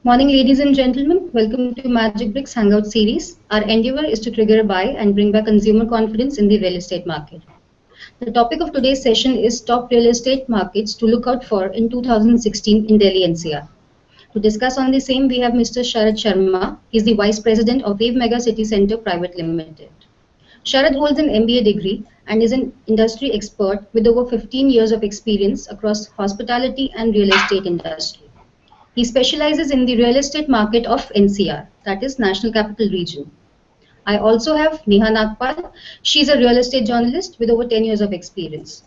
Morning, ladies and gentlemen. Welcome to Magic Bricks Hangout series. Our endeavor is to trigger a buy and bring back consumer confidence in the real estate market. The topic of today's session is top real estate markets to look out for in 2016 in Delhi NCR. To discuss on the same, we have Mr. Sharad Sharma. He is the Vice President of Wave MegaCity Center Private Limited. Sharad holds an MBA degree and is an industry expert with over 15 years of experience across hospitality and real estate industry. He specializes in the real estate market of NCR, that is National Capital Region. I also have Neha Nagpal. She's a real estate journalist with over 10 years of experience.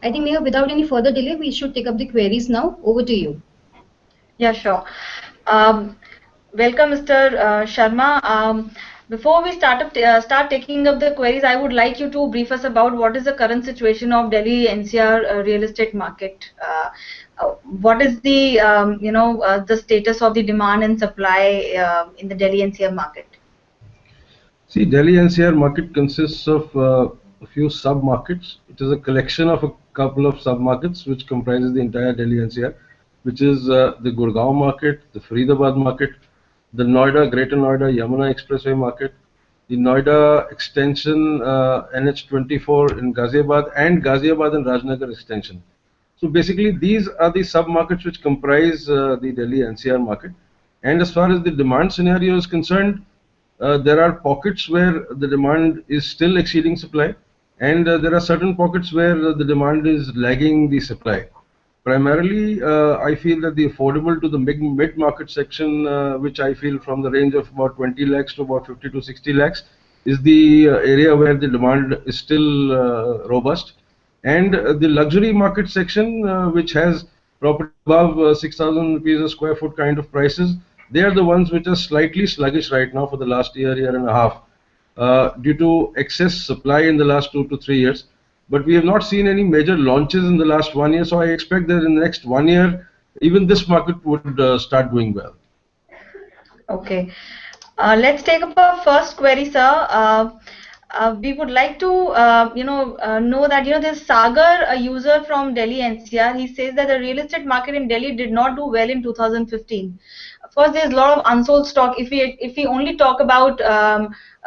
I think, Neha, without any further delay, we should take up the queries now. Over to you. Yeah, sure. Welcome, Mr. Sharma. Before we start taking up the queries, I would like you to brief us about what is the current situation of Delhi NCR real estate market. What is the the status of the demand and supply in the Delhi NCR market? See, Delhi NCR market consists of a few sub-markets. It is a collection of a couple of sub-markets which comprises the entire Delhi NCR, which is the Gurgaon market, the Faridabad market, the Noida, Greater Noida, Yamuna Expressway market, the Noida extension, NH24 in Ghaziabad, and Ghaziabad and Rajnagar extension. So basically, these are the sub-markets which comprise the Delhi NCR market. And as far as the demand scenario is concerned, there are pockets where the demand is still exceeding supply, and there are certain pockets where the demand is lagging the supply. Primarily, I feel that the affordable to the mid-market section, which I feel from the range of about 20 lakhs to about 50 to 60 lakhs, is the area where the demand is still robust. And the luxury market section, which has property above 6,000 rupees a square foot kind of prices, they are the ones which are slightly sluggish right now for the last year and a half, due to excess supply in the last 2 to 3 years. But we have not seen any major launches in the last 1 year, so I expect that in the next 1 year, even this market would start doing well. Okay. Let's take up our first query, sir. We would like to, know that there's Sagar, a user from Delhi NCR. He says that the real estate market in Delhi did not do well in 2015. Of course, there's a lot of unsold stock. If we only talk about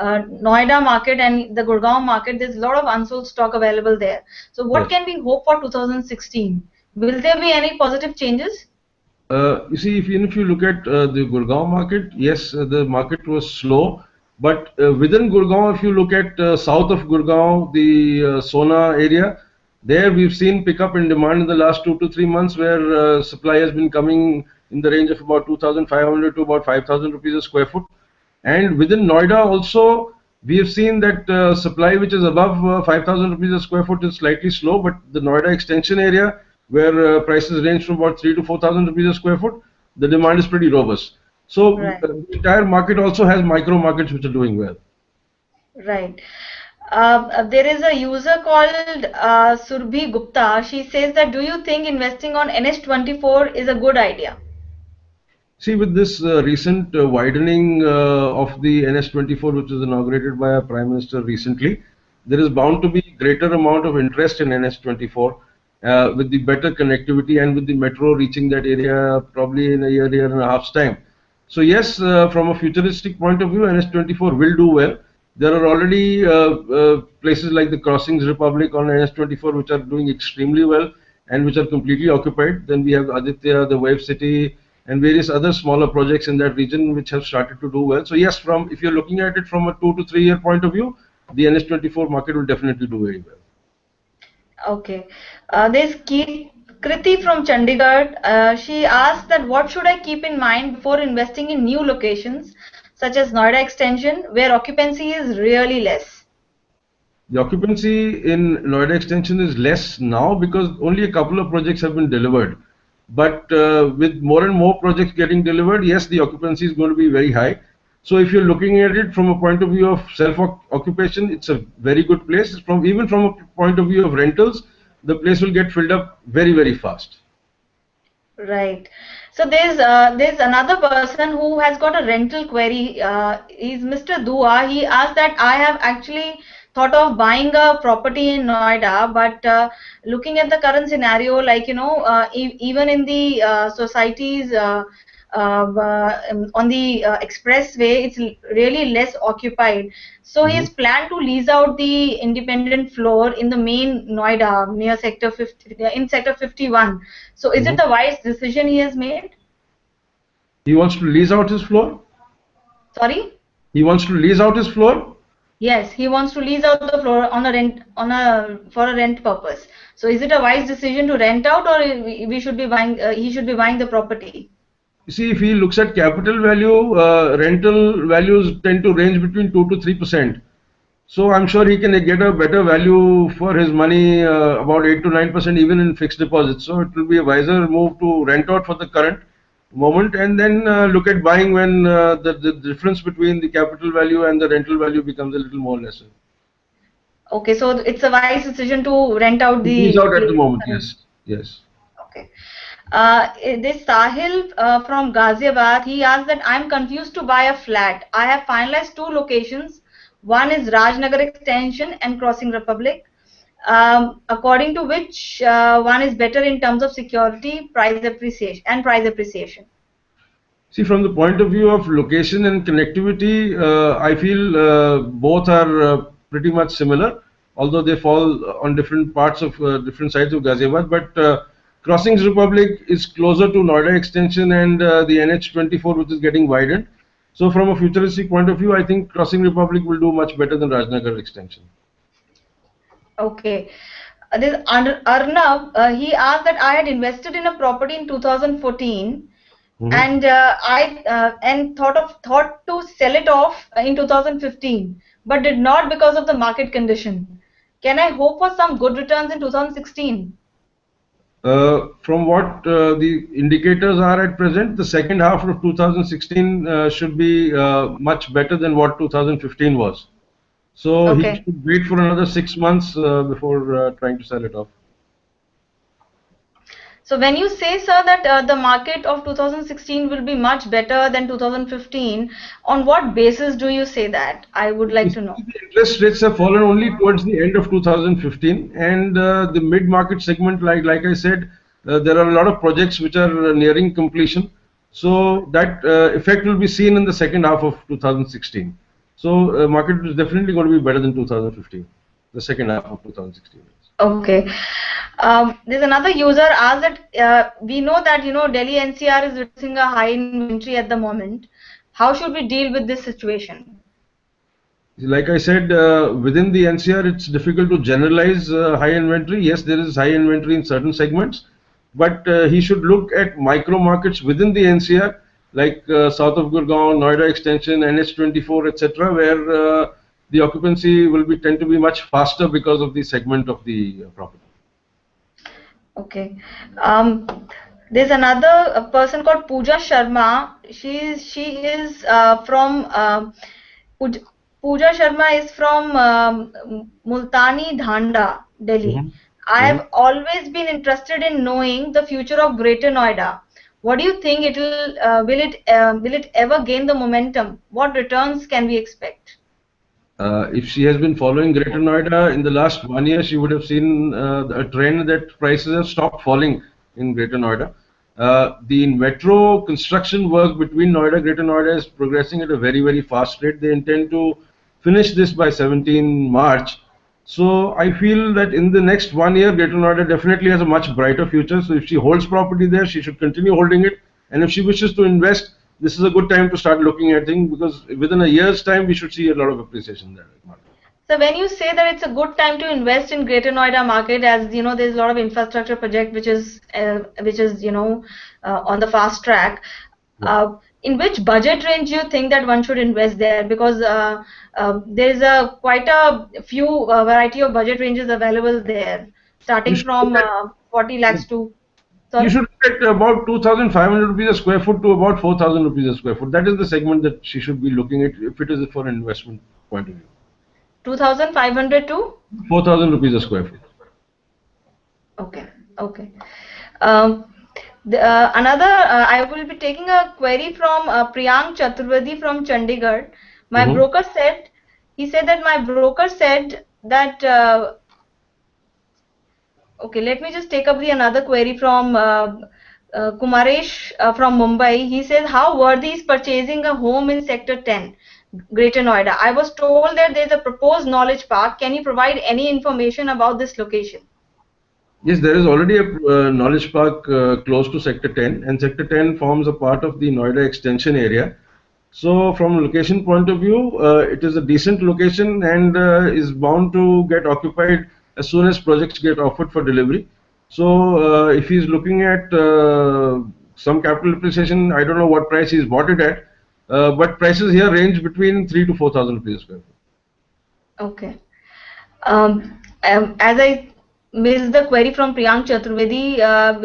Noida market and the Gurgaon market, there's a lot of unsold stock available there. So, what can we hope for 2016? Will there be any positive changes? You see, even if you look at the Gurgaon market, yes, the market was slow. But within Gurgaon, if you look at south of Gurgaon, the Sona area, there we've seen pickup in demand in the last 2 to 3 months, where supply has been coming in the range of about 2,500 to about 5,000 rupees a square foot. And within Noida also, we have seen that supply which is above 5,000 rupees a square foot is slightly slow, but the Noida extension area, where prices range from about 3 to 4,000 rupees a square foot, the demand is pretty robust. So Right. the entire market also has micro markets which are doing well. Right. There is a user called Surbhi Gupta. She says that, do you think investing on NH24 is a good idea? See, with this recent widening of the NH24, which was inaugurated by our Prime Minister recently, there is bound to be greater amount of interest in NH24 with the better connectivity and with the metro reaching that area probably in a year and a half's time. So yes, from a futuristic point of view, NH24 will do well. There are already places like the Crossings Republic on NH24 which are doing extremely well and which are completely occupied. Then we have Aditya, the Wave City, and various other smaller projects in that region which have started to do well. So yes, if you're looking at it from a 2 to 3 year point of view, the NH24 market will definitely do very well. Okay. There's Kriti from Chandigarh. She asked that what should I keep in mind before investing in new locations such as Noida Extension, where occupancy is really less? The occupancy in Noida Extension is less now because only a couple of projects have been delivered. But with more and more projects getting delivered, yes, the occupancy is going to be very high. So if you're looking at it from a point of view of self-occupation, it's a very good place. Even from a point of view of rentals, the place will get filled up very, very fast. Right. So there's another person who has got a rental query. He's Mr. Dua. He asked that I have actually thought of buying a property in Noida, but looking at the current scenario, like even in the societies, on the expressway, it's really less occupied. So he has planned to lease out the independent floor in the main Noida near sector 50, in sector 51. So is it a wise decision he has made? He wants to lease out his floor? Sorry? He wants to lease out his floor? Yes, he wants to lease out the floor on a rent, for a rent purpose. So is it a wise decision to rent out, or we should be buying? He should be buying the property? You see, if he looks at capital value, rental values tend to range between 2 to 3%. So I'm sure he can get a better value for his money, about 8 to 9% even in fixed deposits. So it will be a wiser move to rent out for the current moment, and then look at buying when the difference between the capital value and the rental value becomes a little more lesser. Okay, so it's a wise decision to rent out the. Lease out at the moment, yes. Yes. Okay. This Sahil from Ghaziabad, he asked that I'm confused to buy a flat. I have finalized two locations. One is Rajnagar Extension and Crossing Republic. According to which one is better in terms of security, price appreciation. See, from the point of view of location and connectivity, I feel both are pretty much similar, although they fall on different parts of different sides of Ghaziabad. But Crossings Republic is closer to Noida Extension and the NH24, which is getting widened. So, from a futuristic point of view, I think Crossing Republic will do much better than Rajnagar Extension. Okay. This Arnav, he asked that I had invested in a property in 2014. And I thought to sell it off in 2015, but did not because of the market condition. Can I hope for some good returns in 2016? From what the indicators are at present, the second half of 2016 should be much better than what 2015 was. So he should wait for another 6 months before trying to sell it off. So when you say, sir, that the market of 2016 will be much better than 2015, on what basis do you say that? I would like to know. The interest rates have fallen only towards the end of 2015, and the mid-market segment, like I said, there are a lot of projects which are nearing completion. So that effect will be seen in the second half of 2016. So market is definitely going to be better than 2015, the second half of 2016. Okay. There's another user asked that we know that Delhi NCR is witnessing a high inventory at the moment. How should we deal with this situation? Like I said, within the NCR, it's difficult to generalize high inventory. Yes, there is high inventory in certain segments, but he should look at micro markets within the NCR, like south of Gurgaon, Noida Extension, NH24, etc., where the occupancy will tend to be much faster because of the segment of the property. Okay. There's another person called Pooja Sharma. She is from Pooja Sharma is from Multani Dhanda, Delhi. I have always been interested in knowing the future of Greater Noida. What do you think will it ever gain the momentum? What returns can we expect? If she has been following Greater Noida in the last 1 year, she would have seen a trend that prices have stopped falling in Greater Noida. The metro construction work between Noida, Greater Noida is progressing at a very, very fast rate. They intend to finish this by 17 March. So I feel that in the next 1 year, Greater Noida definitely has a much brighter future. So if she holds property there, she should continue holding it. And if she wishes to invest, this is a good time to start looking at things, because within a year's time, we should see a lot of appreciation there. So when you say that it's a good time to invest in Greater Noida market, as you know, there's a lot of infrastructure project which is on the fast track. In which budget range do you think that one should invest there? Because there is quite a few variety of budget ranges available there, starting from 40 lakhs to. Sorry? You should get about 2,500 rupees a square foot to about 4,000 rupees a square foot. That is the segment that she should be looking at if it is for an investment point of view. 2,500 to 4,000 rupees a square foot. Okay. Okay. I will be taking a query from Priyank Chaturvedi from Chandigarh. My broker said, that okay, let me just take up another query from Kumaresh from Mumbai, he says, how worthy is purchasing a home in Sector 10, Greater Noida? I was told that there's a proposed knowledge park. Can you provide any information about this location? Yes, there is already a knowledge park close to Sector 10, and Sector 10 forms a part of the Noida extension area. So, from a location point of view, it is a decent location and is bound to get occupied as soon as projects get offered for delivery. So, if he's looking at some capital appreciation, I don't know what price he's bought it at, but prices here range between 3 to 4,000 rupees a square foot. Okay. As I missed the query from Priyank Chaturvedi,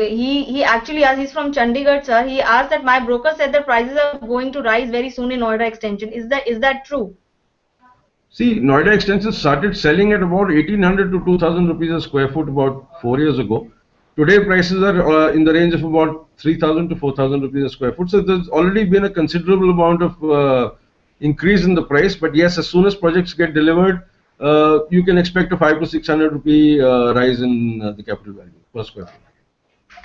he actually asked, he's from Chandigarh, sir. He asked that my broker said that prices are going to rise very soon in Noida extension. Is that true? See, Noida extension started selling at about 1800 to 2000 rupees a square foot about 4 years ago. Today prices are in the range of about 3000 to 4000 rupees a square foot. So there's already been a considerable amount of increase in the price. But yes, as soon as projects get delivered, you can expect a 5 to 600 rupee rise in the capital value per square foot.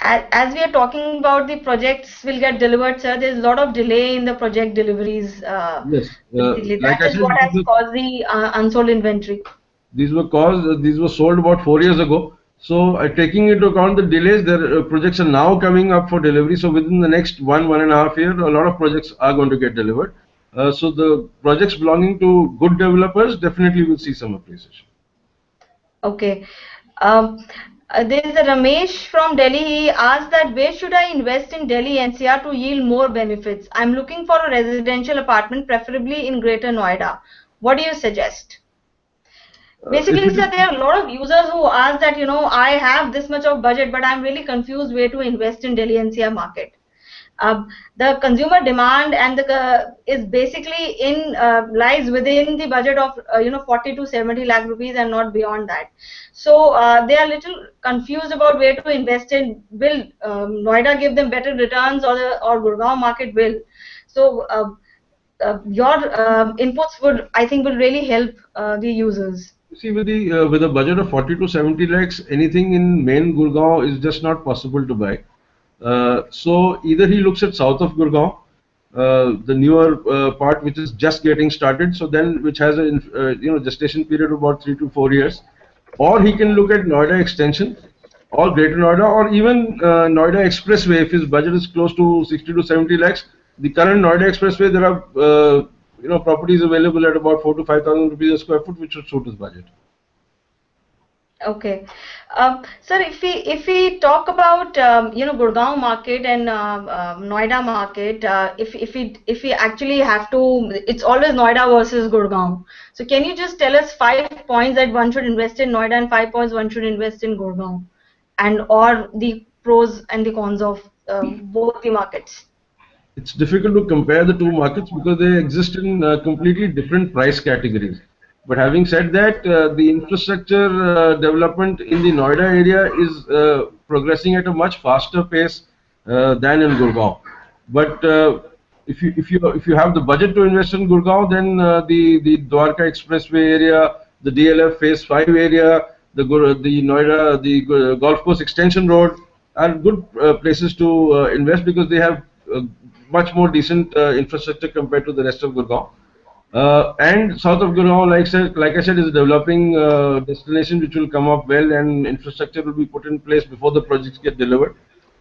As we are talking about the projects will get delivered, sir, there's a lot of delay in the project deliveries. Yes, That is what has caused the unsold inventory. These were sold about 4 years ago. So, taking into account the delays, their projects are now coming up for delivery. So, within the next 1.5 years, a lot of projects are going to get delivered. So, the projects belonging to good developers definitely will see some appreciation. Okay. There is a Ramesh from Delhi. He asked that where should I invest in Delhi NCR to yield more benefits? I'm looking for a residential apartment, preferably in Greater Noida. What do you suggest? Basically, sir, there are a lot of users who ask that, I have this much of budget, but I'm really confused where to invest in Delhi NCR market. The consumer demand and is basically lies within the budget of 40 to 70 lakh rupees and not beyond that. So they are little confused about where to invest in. Will Noida give them better returns, or Gurgaon market will? So your inputs would, I think, will really help the users. See, with a budget of 40 to 70 lakhs, anything in main Gurgaon is just not possible to buy. So either he looks at south of Gurgaon, the newer part which is just getting started, so then which has a gestation period of about 3 to 4 years, or he can look at Noida extension, or Greater Noida, or even Noida Expressway. If his budget is close to 60 to 70 lakhs, the current Noida Expressway, there are properties available at about 4 to 5,000 rupees a square foot, which should suit his budget. Okay, sir, if we talk about Gurgaon market and Noida market, if we actually have to, it's always Noida versus Gurgaon. So can you just tell us 5 points that one should invest in Noida and 5 points one should invest in Gurgaon, and or the pros and the cons of both the markets? It's difficult to compare the two markets because they exist in completely different price categories. But having said that, the infrastructure development in the Noida area is progressing at a much faster pace than in Gurgaon. But if you have the budget to invest in Gurgaon, then the Dwarka Expressway area, the DLF Phase 5 area, the Noida, the Golf Course Extension Road are good places to invest because they have much more decent infrastructure compared to the rest of Gurgaon. And south of Gurgaon, like I said, is a developing destination which will come up well, and infrastructure will be put in place before the projects get delivered.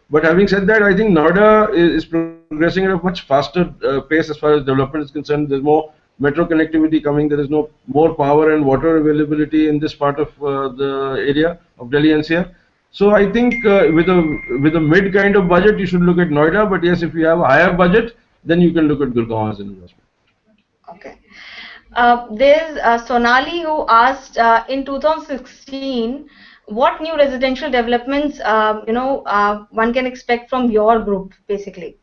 But having said that, I think Noida is progressing at a much faster pace as far as development is concerned. There's more metro connectivity coming. There is more power and water availability in this part of the area of Delhi NCR. So I think with a mid kind of budget, you should look at Noida. But yes, if you have a higher budget, then you can look at Gurgaon as an investment. Okay. There's Sonali who asked in 2016, what new residential developments one can expect from your group, basically?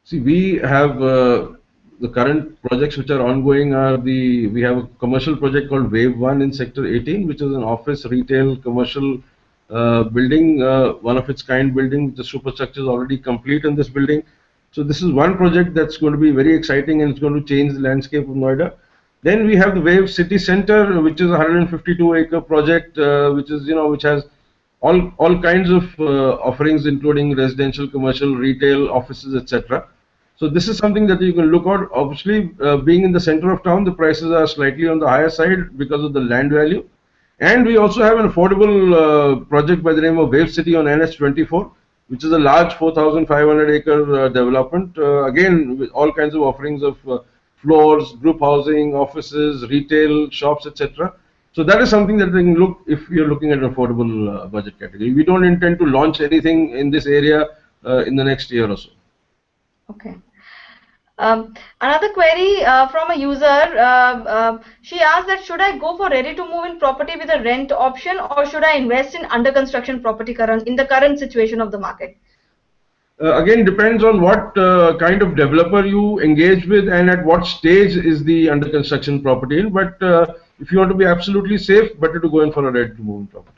See, we have the current projects which are ongoing we have a commercial project called Wave 1 in Sector 18, which is an office, retail, commercial building, one of its kind building. The superstructure is already complete in this building. So this is one project that's going to be very exciting and it's going to change the landscape of Noida. Then we have the MegaCity Center, which is a 152-acre project, which has all kinds of offerings, including residential, commercial, retail, offices, etc. So this is something that you can look at. Obviously, being in the center of town, the prices are slightly on the higher side because of the land value. And we also have an affordable project by the name of Wave City on NH24, which is a large 4,500 acre development. Again, with all kinds of offerings of floors, group housing, offices, retail, shops, etc. So that is something that we can look if you're looking at an affordable budget category. We don't intend to launch anything in this area in the next year or so. Okay. Another query from a user, she asked that should I go for ready to move in property with a rent option, or should I invest in under construction property in the current situation of the market? Again, depends on what kind of developer you engage with and at what stage is the under construction property in. But if you want to be absolutely safe, better to go in for a ready to move in property.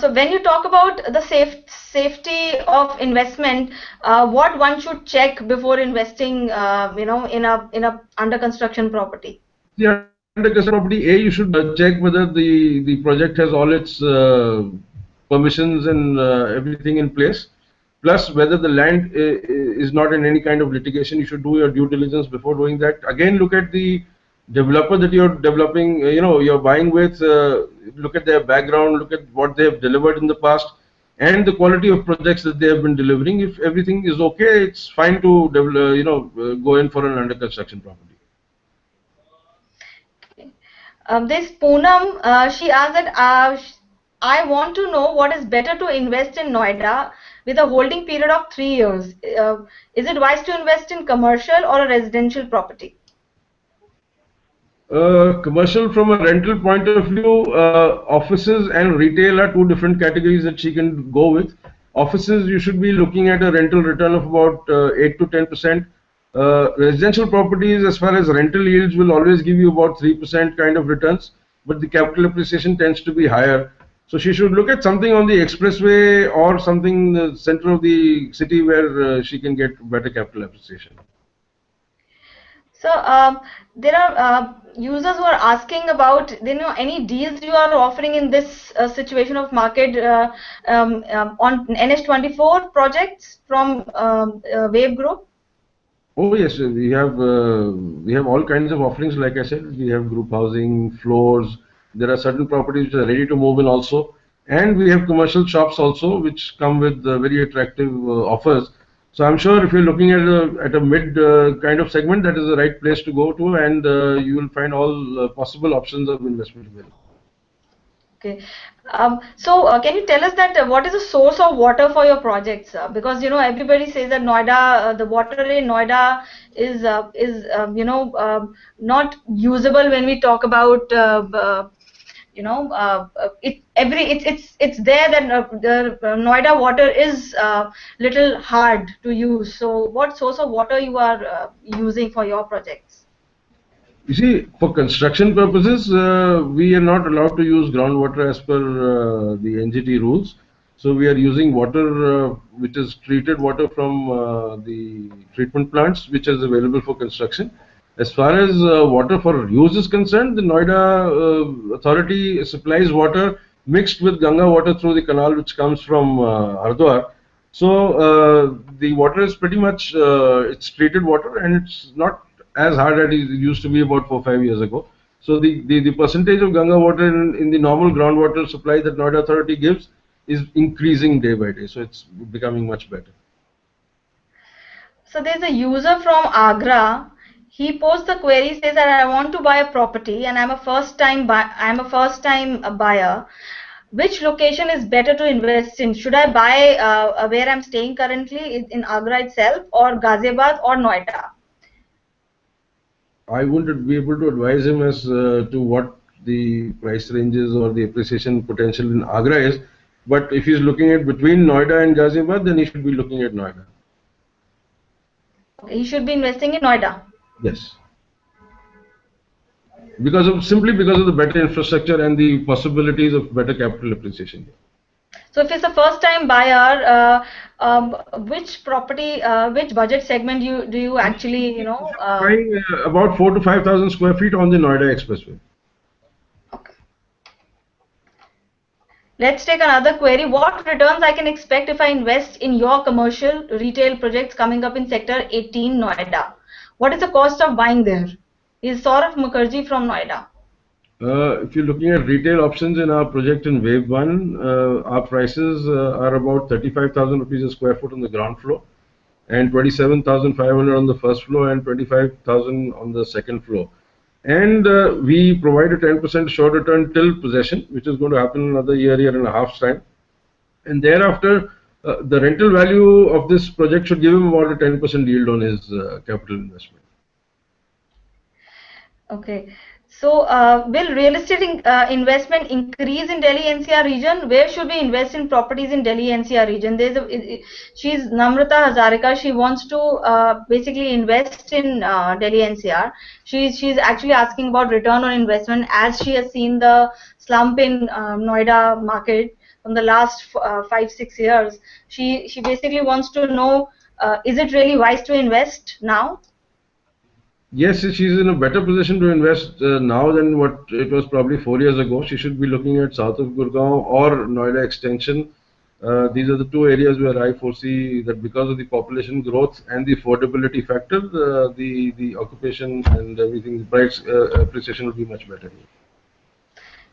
So when you talk about the safety of investment, what one should check before investing, in a under construction property? The under construction property, you should check whether the project has all its permissions and everything in place. Plus, whether the land is not in any kind of litigation. You should do your due diligence before doing that. Again, look at the developer that you're developing, you're buying with. Look at their background, look at what they have delivered in the past, and the quality of projects that they have been delivering. If everything is okay, it's fine to go in for an under construction property. This Poonam, she asked that I want to know what is better to invest in Noida with a holding period of 3 years. Is it wise to invest in commercial or a residential property? Commercial from a rental point of view, offices and retail are two different categories that she can go with. Offices, you should be looking at a rental return of about 8 to 10%. Residential properties, as far as rental yields, will always give you about 3% kind of returns, but the capital appreciation tends to be higher. So she should look at something on the expressway or something in the center of the city where she can get better capital appreciation. So there are users who are asking about any deals you are offering in this situation of market on NH24 projects from Wave Group. Oh yes, we have all kinds of offerings. Like I said, we have group housing, floors. There are certain properties which are ready to move in also, and we have commercial shops also, which come with very attractive offers. So I'm sure if you're looking at a mid kind of segment, that is the right place to go to, and you will find all possible options of investment available. Okay. So can you tell us that what is the source of water for your projects? Because everybody says that Noida, the water in Noida is not usable when we talk about it's there that the Noida water is little hard to use. So what source of water you are using for your projects? You see, for construction purposes, we are not allowed to use groundwater as per the NGT rules. So we are using water which is treated water from the treatment plants, which is available for construction. As far as water for use is concerned, the Noida authority supplies water mixed with Ganga water through the canal which comes from Hardwar. So the water is pretty much it's treated water, and it's not as hard as it used to be about 4 or 5 years ago. So the percentage of Ganga water in the normal groundwater supply that Noida authority gives is increasing day by day. So it's becoming much better. So there's a user from Agra. He posed the query, says that I want to buy a property and I'm a first time buyer. Which location is better to invest in? Should I buy where I'm staying currently in Agra itself, or Ghaziabad, or Noida? I wouldn't be able to advise him as to what the price ranges or the appreciation potential in Agra is. But if he's looking at between Noida and Ghaziabad, then he should be looking at Noida. Okay, he should be investing in Noida. Yes. Simply because of the better infrastructure and the possibilities of better capital appreciation. So if it's a first time buyer, which property, which budget segment do you actually, buying about 4,000 to 5,000 square feet on the Noida Expressway. Okay. Let's take another query. What returns I can expect if I invest in your commercial retail projects coming up in Sector 18, Noida? What is the cost of buying there? Is Saurav Mukherjee from Noida. If you're looking at retail options in our project in Wave 1, our prices are about 35,000 rupees a square foot on the ground floor, and 27,500 on the first floor, and 25,000 on the second floor. And we provide a 10% short return till possession, which is going to happen in another year and a half's time. And thereafter, the rental value of this project should give him about a 10% yield on his capital investment. Okay. So, will real estate investment increase in Delhi NCR region? Where should we invest in properties in Delhi NCR region? She's Namrata Hazarika. She wants to basically invest in Delhi NCR. She's actually asking about return on investment as she has seen the slump in Noida market from the last 5-6 years. She basically wants to know, is it really wise to invest now? Yes, she's in a better position to invest now than what it was probably 4 years ago. She should be looking at south of Gurgaon or Noida extension. These are the two areas where I foresee that because of the population growth and the affordability factor, the occupation and everything, the price appreciation will be much better.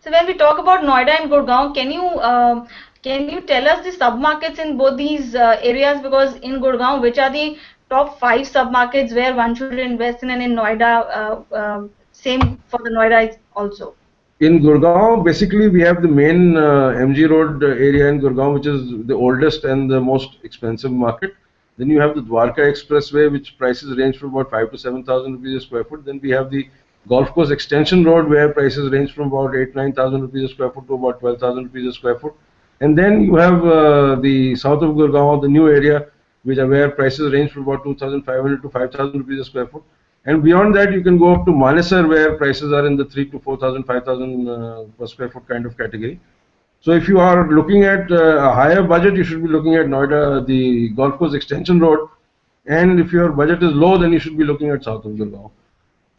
So when we talk about Noida and Gurgaon, can you tell us the sub-markets in both these areas? Because in Gurgaon, which are the top 5 sub-markets where one should invest in, and in Noida, same for the Noida also. In Gurgaon, basically we have the main MG Road area in Gurgaon, which is the oldest and the most expensive market. Then you have the Dwarka Expressway, which prices range from about 5 to 7,000 rupees a square foot. Then we have the Golf Course Extension Road, where prices range from about 8-9,000 rupees a square foot to about 12,000 rupees a square foot. And then you have the south of Gurgaon, the new area, where prices range from about 2,500 to 5,000 rupees a square foot. And beyond that, you can go up to Manesar, where prices are in the 3 to 4,000, 5,000 per square foot kind of category. So if you are looking at a higher budget, you should be looking at Noida, the Golf Course Extension Road. And if your budget is low, then you should be looking at south of Gurgaon.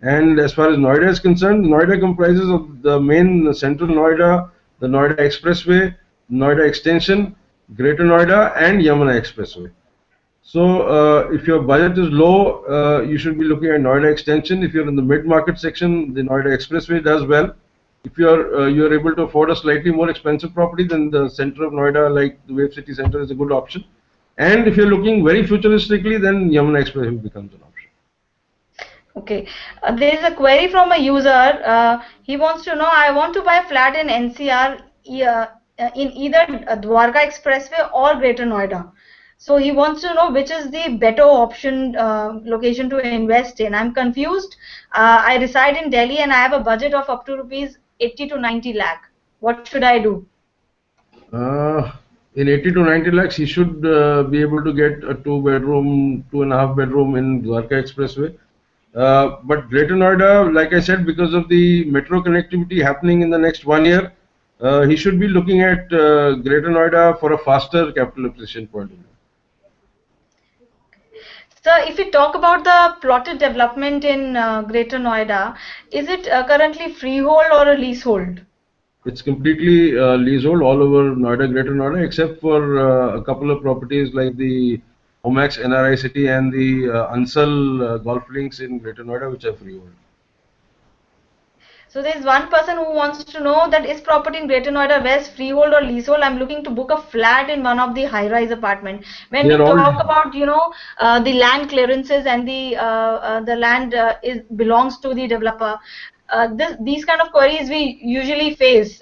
And as far as Noida is concerned, Noida comprises of the main central Noida, the Noida Expressway, Noida Extension, Greater Noida, and Yamuna Expressway. So if your budget is low, you should be looking at Noida Extension. If you're in the mid-market section, the Noida Expressway does well. If you're able to afford a slightly more expensive property, then the center of Noida, like the Wave City Center, is a good option. And if you're looking very futuristically, then Yamuna Expressway becomes an option. Okay, there is a query from a user. He wants to know, I want to buy a flat in NCR in either Dwarka Expressway or Greater Noida. So he wants to know which is the better option location to invest in. I'm confused. I reside in Delhi and I have a budget of up to rupees 80 to 90 lakh. What should I do? In 80 to 90 lakhs, he should be able to get a 2-bedroom, 2.5 bedroom in Dwarka Expressway. But Greater Noida, like I said, because of the metro connectivity happening in the next 1 year, he should be looking at Greater Noida for a faster capital appreciation point of view. So, if we talk about the plotted development in Greater Noida, is it currently freehold or a leasehold? It's completely leasehold all over Noida, Greater Noida, except for a couple of properties like the Omax NRI City and the Ansal Golf Links in Greater Noida, which are freehold. So there is one person who wants to know that is property in Greater Noida West freehold or leasehold. I'm looking to book a flat in one of the high-rise apartment. When we talk about the land clearances and the land belongs to the developer, these kind of queries we usually face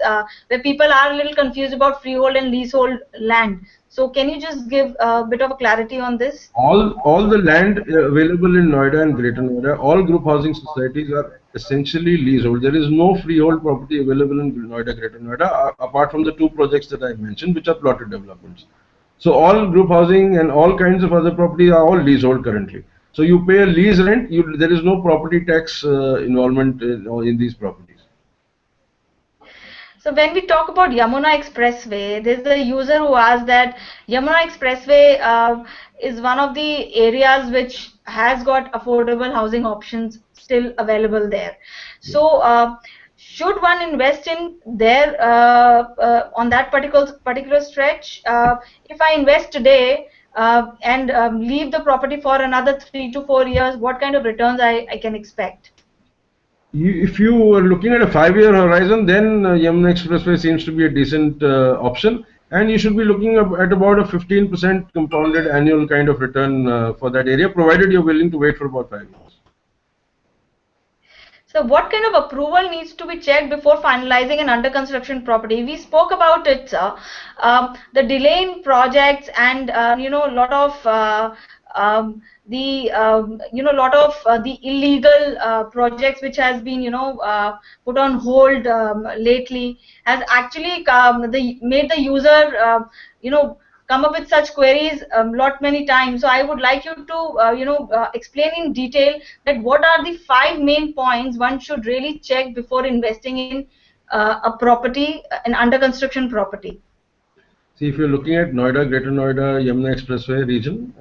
where people are a little confused about freehold and leasehold land. So can you just give a bit of a clarity on this? All the land available in Noida and Greater Noida, all group housing societies are essentially leasehold. There is no freehold property available in Noida, Greater Noida, apart from the 2 projects that I mentioned, which are plotted developments. So all group housing and all kinds of other property are all leasehold currently. So you pay a lease rent. There is no property tax involvement in these properties. So when we talk about Yamuna Expressway, there's a user who asked that Yamuna Expressway is one of the areas which has got affordable housing options still available there. So should one invest in there on that particular stretch? If I invest today and leave the property for another 3 to 4 years, what kind of returns I can expect? If you are looking at a 5-year horizon, then Yamuna Expressway seems to be a decent option, and you should be looking at about a 15% compounded annual kind of return for that area, provided you're willing to wait for about 5 years. So what kind of approval needs to be checked before finalizing an under construction property? We spoke about it, sir. The delay in projects and a lot of the illegal projects which has been put on hold lately has actually made the user come up with such queries many times. So I would like you to explain in detail that what are the 5 main points one should really check before investing in a property, an under construction property. See, if you're looking at Noida, Greater Noida, Yamuna Expressway region,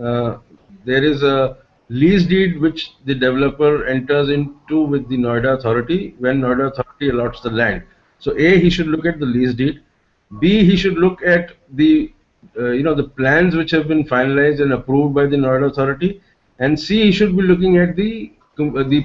there is a lease deed which the developer enters into with the Noida Authority when Noida Authority allots the land. So A, he should look at the lease deed. B, he should look at the the plans which have been finalized and approved by the Noida Authority. And C, he should be looking at the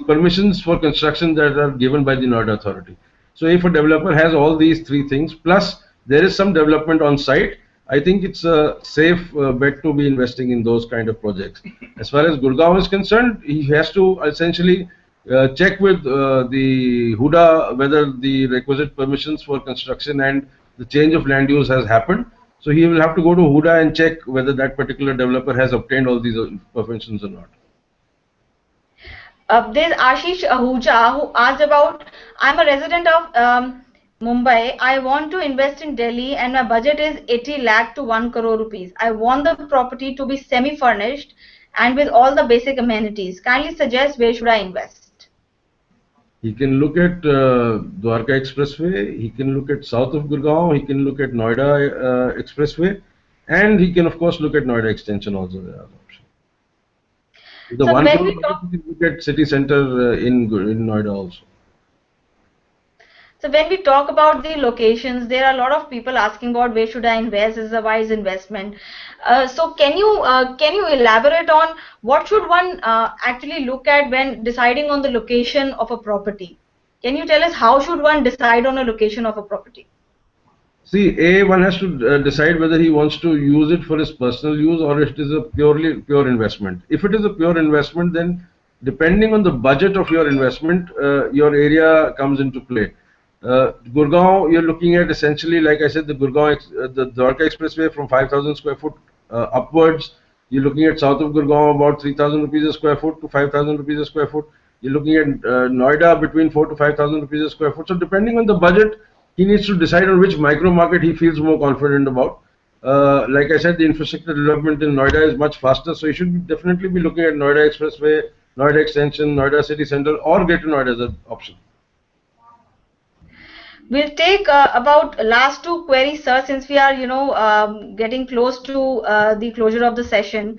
permissions for construction that are given by the Noida Authority. So if a developer has all these 3 things, plus there is some development on site, I think it's a safe bet to be investing in those kind of projects. As far as Gurgaon is concerned, he has to essentially check with the Huda whether the requisite permissions for construction and the change of land use has happened. So he will have to go to Huda and check whether that particular developer has obtained all these permissions or not. There's Ashish Ahuja who asked about, I'm a resident of Mumbai. I want to invest in Delhi and my budget is 80 lakh to 1 crore rupees. I want the property to be semi-furnished and with all the basic amenities. Kindly suggest where should I invest? He can look at Dwarka Expressway, he can look at south of Gurgaon, he can look at Noida Expressway, and he can of course look at Noida Extension also. There are options. The So one when crore we talk, you can look at City Center in Noida also. So when we talk about the locations, there are a lot of people asking about where should I invest, is a wise investment. So can you elaborate on what should one actually look at when deciding on the location of a property? Can you tell us how should one decide on a location of a property? See, one has to decide whether he wants to use it for his personal use or it is a pure investment. If it is a pure investment, then depending on the budget of your investment, your area comes into play. Gurgaon, you're looking at essentially, like I said, the Dwarka Expressway from 5,000 square foot upwards. You're looking at south of Gurgaon about 3,000 rupees a square foot to 5,000 rupees a square foot. You're looking at Noida between 4 to 5,000 rupees a square foot. So depending on the budget, he needs to decide on which micro market he feels more confident about. Like I said, the infrastructure development in Noida is much faster, so you should definitely be looking at Noida Expressway, Noida Extension, Noida City Center, or Greater Noida as an option. We'll take about last 2 queries, sir, since we are, getting close to the closure of the session.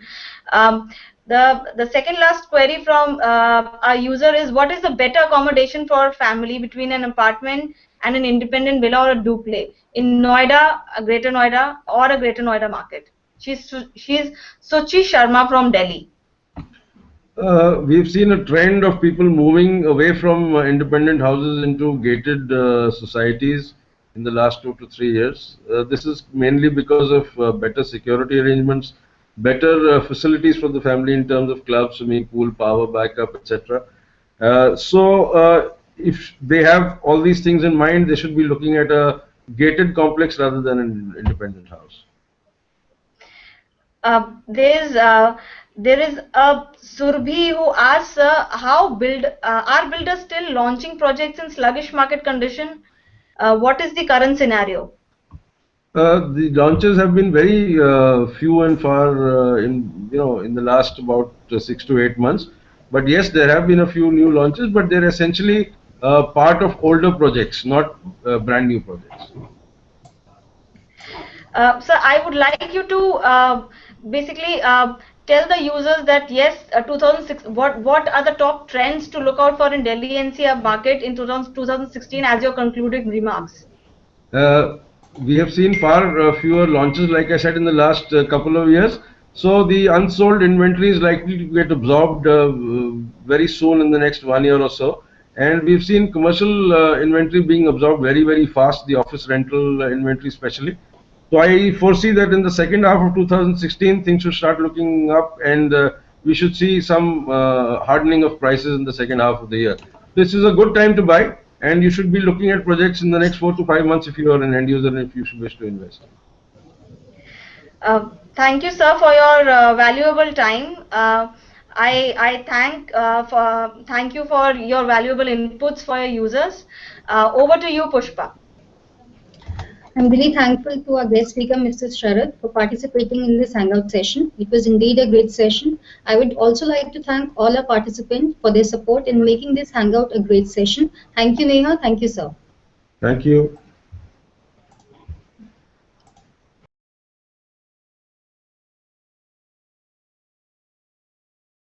The second last query from our user is, what is the better accommodation for family between an apartment and an independent villa or a duplex in Noida, Greater Noida, or a Greater Noida market? She's Suchi Sharma from Delhi. We've seen a trend of people moving away from independent houses into gated societies in the last 2 to 3 years. This is mainly because of better security arrangements, better facilities for the family in terms of clubs, swimming pool, power backup, etc. If they have all these things in mind, they should be looking at a gated complex rather than an independent house. There is a Surbhi who asks, are builders still launching projects in sluggish market condition? What is the current scenario? The launches have been very few and far in the last about 6 to 8 months. But yes, there have been a few new launches, but they're essentially part of older projects, not brand new projects. Sir, I would like you to basically tell the users that yes, 2006. What are the top trends to look out for in Delhi NCR market in 2016 as your concluding remarks? We have seen far fewer launches, like I said, in the last couple of years. So the unsold inventory is likely to get absorbed very soon in the next 1 year or so. And we've seen commercial inventory being absorbed very, very fast, the office rental inventory especially. So I foresee that in the second half of 2016, things should start looking up, and we should see some hardening of prices in the second half of the year. This is a good time to buy, and you should be looking at projects in the next 4 to 5 months if you are an end user and if you should wish to invest. Thank you, sir, for your valuable time. I thank you for your valuable inputs for your users. Over to you, Pushpa. I'm really thankful to our guest speaker, Mr. Sharad, for participating in this Hangout session. It was indeed a great session. I would also like to thank all our participants for their support in making this Hangout a great session. Thank you, Neha. Thank you, sir. Thank you.